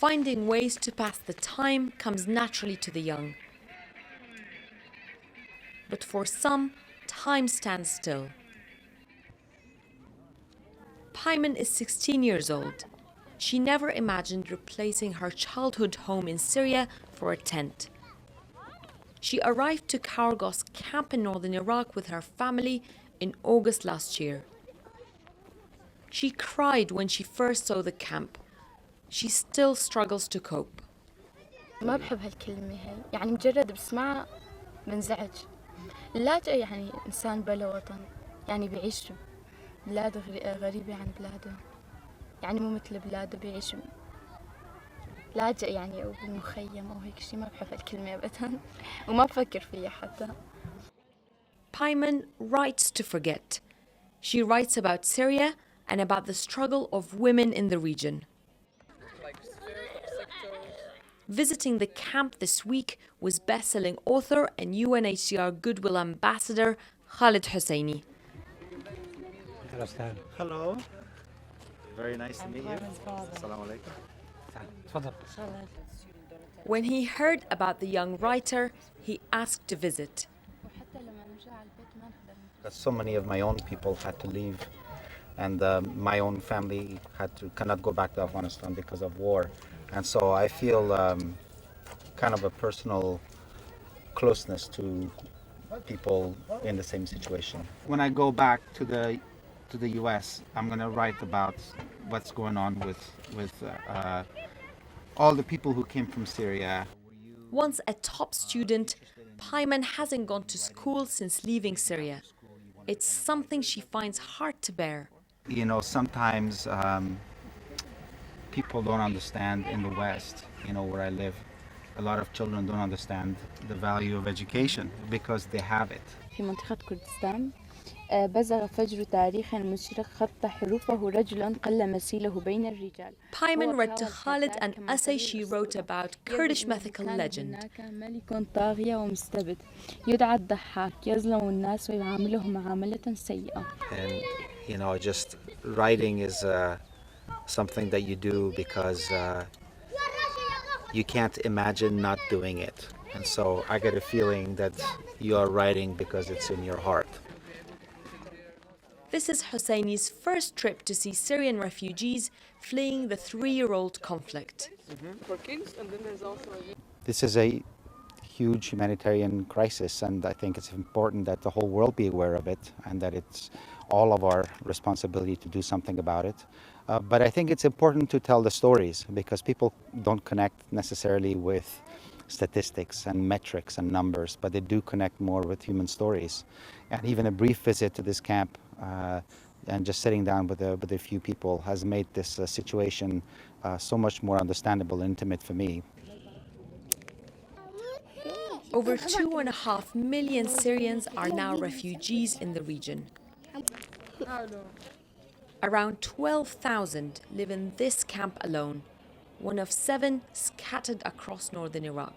Finding ways to pass the time comes naturally to the young. But for some, time stands still. Payman is 16 years old. She never imagined replacing her childhood home in Syria for a tent. She arrived to Kargos camp in northern Iraq with her family in August last year. She cried when she first saw the camp. She still struggles to cope. ما بحب هالكلمة هي، يعني مجرد بسمعها بنزعج. اللاجئ يعني إنسان بلا وطن، يعني بيعيش بلاد غريبة عن بلاده، يعني مو مثل بلاده بيعيش لاجئ يعني أو بالمخيم أو هيك شيء. ما بحب هالكلمة أبدا وما بفكر فيها حتى. Payman writes to forget. She writes about Syria and about the struggle of women in the region. Visiting the camp this week was best-selling author and UNHCR Goodwill Ambassador Khaled Husseini. Hello. Very nice to meet you. Assalamu alaikum. When he heard about the young writer, he asked to visit. So many of my own people had to leave, and my own family cannot go back to Afghanistan because of war. And so I feel kind of a personal closeness to people in the same situation. When I go back to the US, I'm going to write about what's going on with all the people who came from Syria. Once a top student, Payman hasn't gone to school since leaving Syria. It's something she finds hard to bear. You know, sometimes people don't understand in the West, you know, where I live. A lot of children don't understand the value of education because they have it. في منطقة كردستان بزغ فجر تاريخ مشرق خط حروفه رجل قل مسيله بين الرجال. Payman read to Khalid an essay she wrote about Kurdish mythical legend. هناك ملك طاغية ومستبد يدعى الضحاك يظلم الناس ويعاملهم معاملة سيئة. And you know, just writing is something that you do because you can't imagine not doing it. And so I get a feeling that you are writing because it's in your heart. This is Husseini's first trip to see Syrian refugees fleeing the 3-year-old conflict. For kids, and then there's also This is a huge humanitarian crisis, and I think it's important that the whole world be aware of it and that it's all of our responsibility to do something about it. But I think it's important to tell the stories because people don't connect necessarily with statistics and metrics and numbers, but they do connect more with human stories. And even a brief visit to this camp and just sitting down with a few people has made this situation so much more understandable and intimate for me. Over 2.5 million Syrians are now refugees in the region. Around 12,000 live in this camp alone, one of 7 scattered across northern Iraq.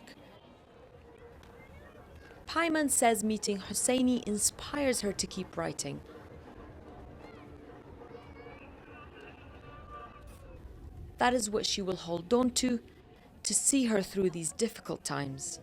Payman says meeting Husseini inspires her to keep writing. That is what she will hold on to see her through these difficult times.